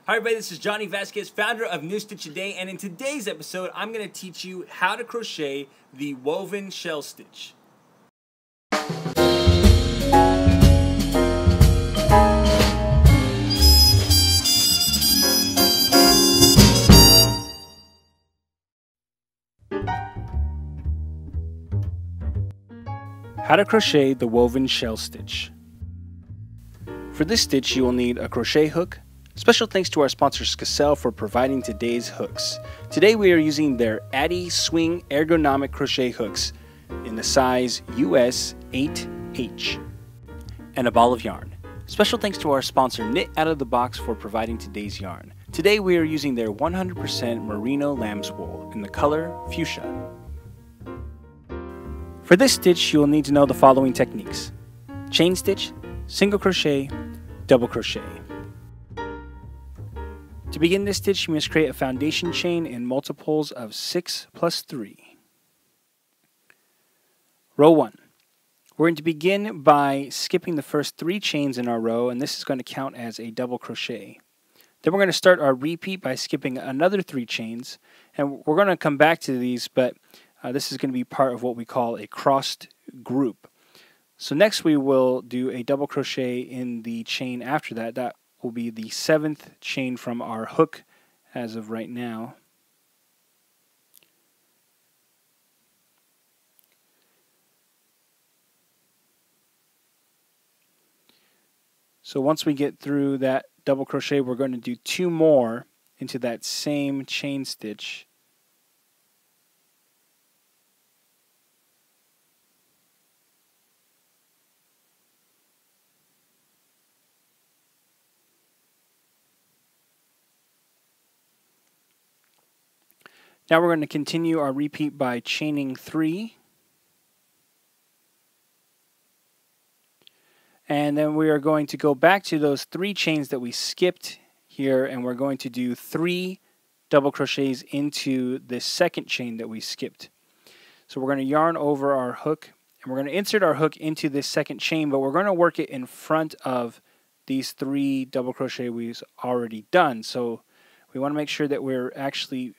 Hi everybody, this is Johnny Vasquez, founder of New Stitch A Day, and in today's episode, I'm going to teach you how to crochet the woven shell stitch. How to crochet the woven shell stitch. For this stitch, you will need a crochet hook. Special thanks to our sponsor Crochet for providing today's hooks. Today we are using their Addy Swing ergonomic crochet hooks in the size US 8H and a ball of yarn. Special thanks to our sponsor Knit Out of the Box for providing today's yarn. Today we are using their 100% merino lamb's wool in the color fuchsia. For this stitch, you will need to know the following techniques: chain stitch, single crochet, double crochet. To begin this stitch, you must create a foundation chain in multiples of 6 plus 3. Row 1. We're going to begin by skipping the first 3 chains in our row, and this is going to count as a double crochet. Then we're going to start our repeat by skipping another 3 chains, and we're going to come back to these, but this is going to be part of what we call a crossed group. So next we will do a double crochet in the chain after that. That will be the 7th chain from our hook as of right now. So once we get through that double crochet, we're going to do 2 more into that same chain stitch. Now we're going to continue our repeat by chaining 3. And then we are going to go back to those 3 chains that we skipped here, and we're going to do 3 double crochets into the second chain that we skipped. So we're going to yarn over our hook, and we're going to insert our hook into this second chain, but we're going to work it in front of these 3 double crochet we've already done. So we want to make sure that we're actually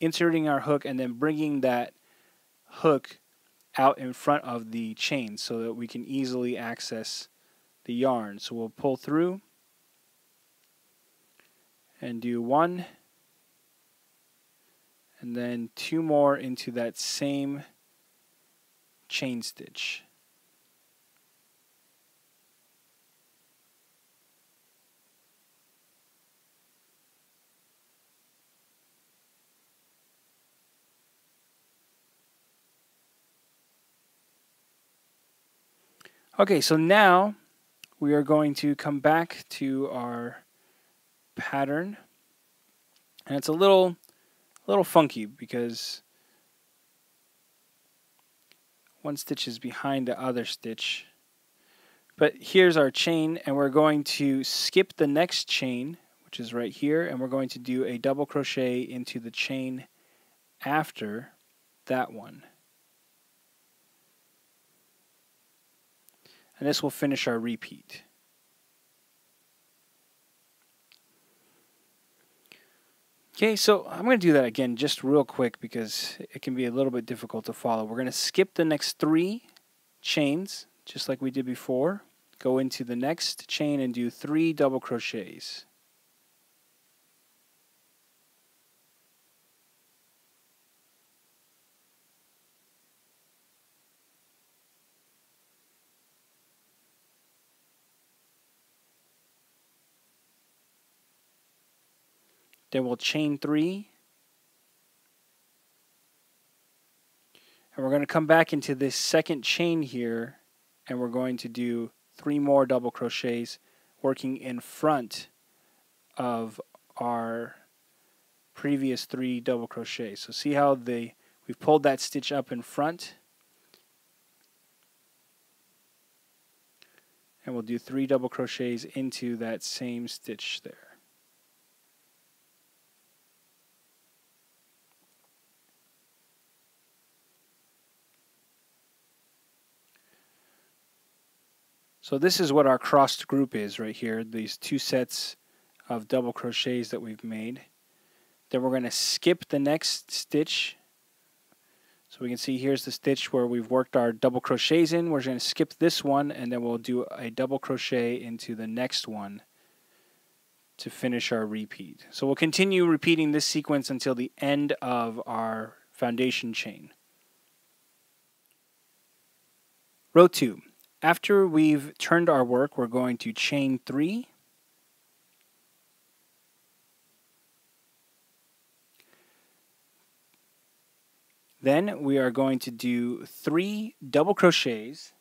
inserting our hook and then bringing that hook out in front of the chain so that we can easily access the yarn. So we'll pull through and do 1 and then 2 more into that same chain stitch. Okay, so now we are going to come back to our pattern, and it's a little funky because one stitch is behind the other stitch. But here's our chain, and we're going to skip the next chain, which is right here, and we're going to do a double crochet into the chain after that one. And this will finish our repeat. Okay, so I'm going to do that again just real quick because it can be a little bit difficult to follow. We're going to skip the next 3 chains, just like we did before. Go into the next chain and do 3 double crochets. Then we'll chain 3. And we're going to come back into this second chain here, and we're going to do 3 more double crochets working in front of our previous 3 double crochets. So see how we've pulled that stitch up in front, and we'll do 3 double crochets into that same stitch there. So this is what our crossed group is right here, these 2 sets of double crochets that we've made. Then we're going to skip the next stitch. So we can see here's the stitch where we've worked our double crochets in. We're going to skip this one, and then we'll do a double crochet into the next one to finish our repeat. So we'll continue repeating this sequence until the end of our foundation chain. Row 2. After we've turned our work, we're going to chain 3. Then we are going to do 3 double crochets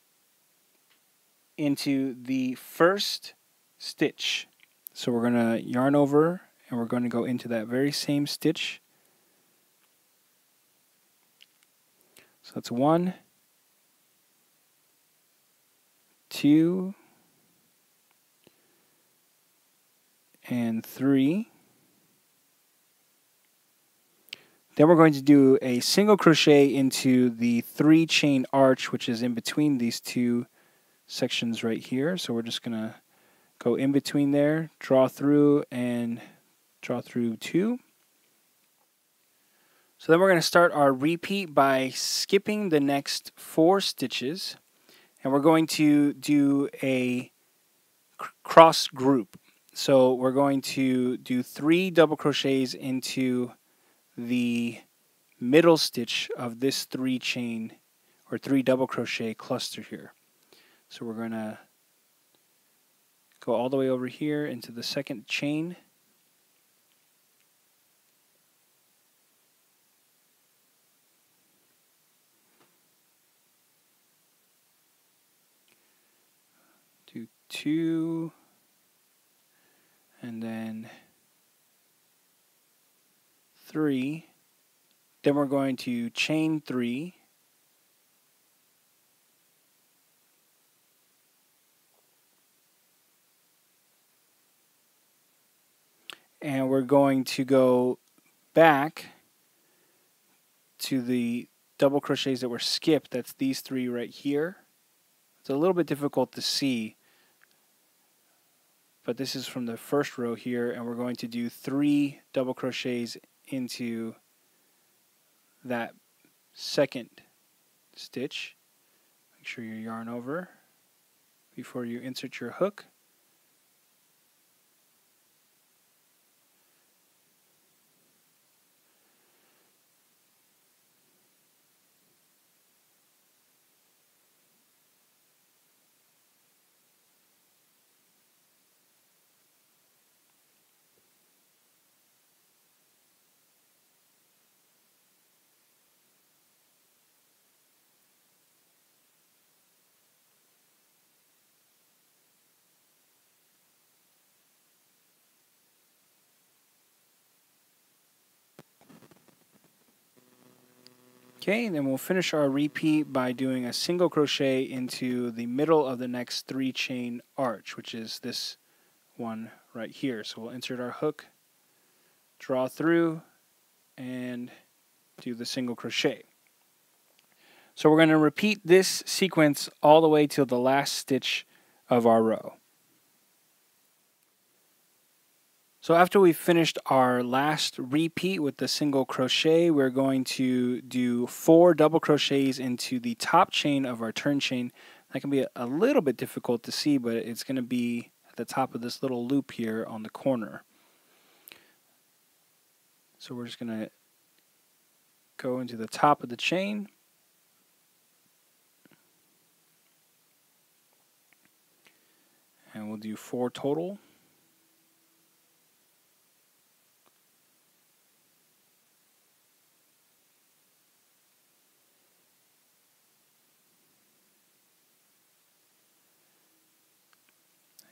into the first stitch. So we're going to yarn over and we're going to go into that very same stitch. So that's 1, 2, and 3. Then we're going to do a single crochet into the 3 chain arch, which is in between these two sections right here. So we're just going to go in between there, draw through, and draw through 2. So then we're going to start our repeat by skipping the next 4 stitches, and we're going to do a cross group. So we're going to do 3 double crochets into the middle stitch of this 3 chain or 3 double crochet cluster here. So we're going to go all the way over here into the second chain. Do 2, and then 3. Then we're going to chain 3. And we're going to go back to the double crochets that were skipped. That's these 3 right here. It's a little bit difficult to see, but this is from the first row here, and we're going to do 3 double crochets into that second stitch. Make sure you yarn over before you insert your hook. Okay, and then we'll finish our repeat by doing a single crochet into the middle of the next 3 chain arch, which is this one right here. So we'll insert our hook, draw through, and do the single crochet. So we're going to repeat this sequence all the way till the last stitch of our row. So after we've finished our last repeat with the single crochet, we're going to do 4 double crochets into the top chain of our turn chain. That can be a little bit difficult to see, but it's going to be at the top of this little loop here on the corner. So we're just going to go into the top of the chain. And we'll do 4 total.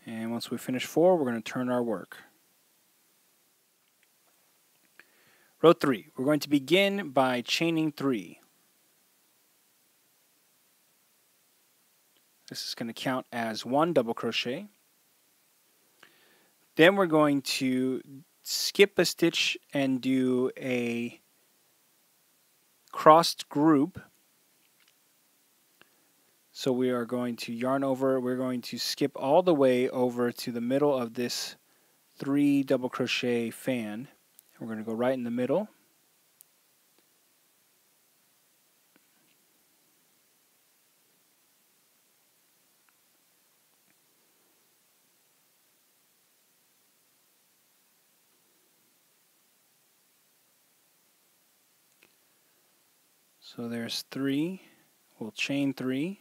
And once we finish 4, we're going to turn our work. Row 3. We're going to begin by chaining 3. This is going to count as 1 double crochet. Then we're going to skip a stitch and do a crossed group. So we are going to yarn over, we're going to skip all the way over to the middle of this 3 double crochet fan. We're going to go right in the middle. So there's 3. We'll chain 3.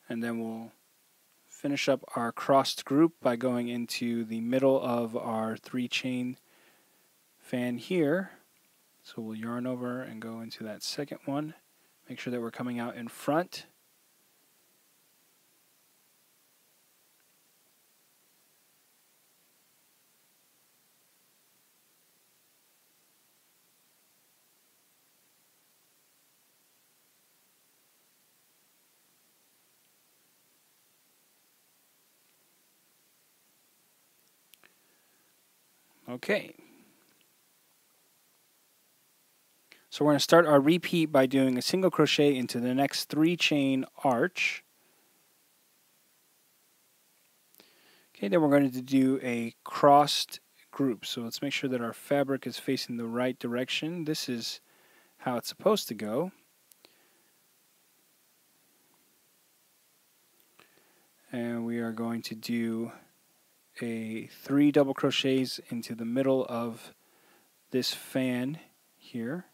And then we'll finish up our crossed group by going into the middle of our 3 chain fan here. So we'll yarn over and go into that second one. Make sure that we're coming out in front. Okay. So we're going to start our repeat by doing a single crochet into the next 3 chain arch. Okay, then we're going to do a crossed group. So let's make sure that our fabric is facing the right direction. This is how it's supposed to go. And we are going to do a 3 double crochets into the middle of this fan here.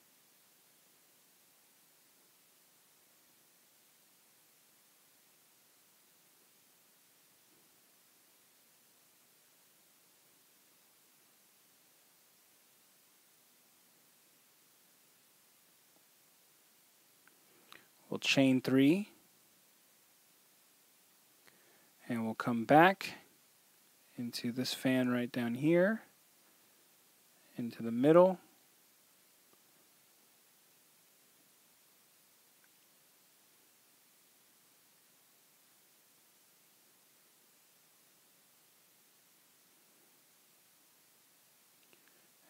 We'll chain 3 and we'll come back into this fan right down here, into the middle.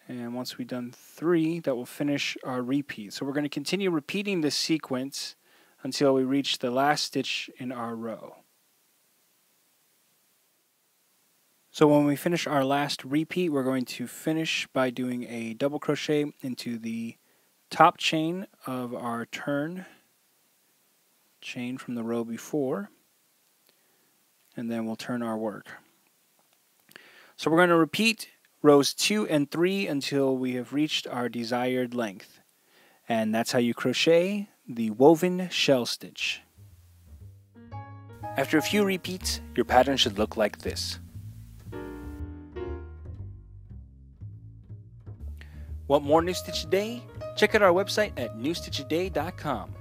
And once we've done 3, that will finish our repeat. So we're going to continue repeating this sequence until we reach the last stitch in our row. So when we finish our last repeat, we're going to finish by doing a double crochet into the top chain of our turn chain from the row before, and then we'll turn our work. So we're going to repeat rows 2 and 3 until we have reached our desired length. And that's how you crochet the woven shell stitch. After a few repeats, your pattern should look like this. Want more New Stitch a Day? Check out our website at newstitchaday.com.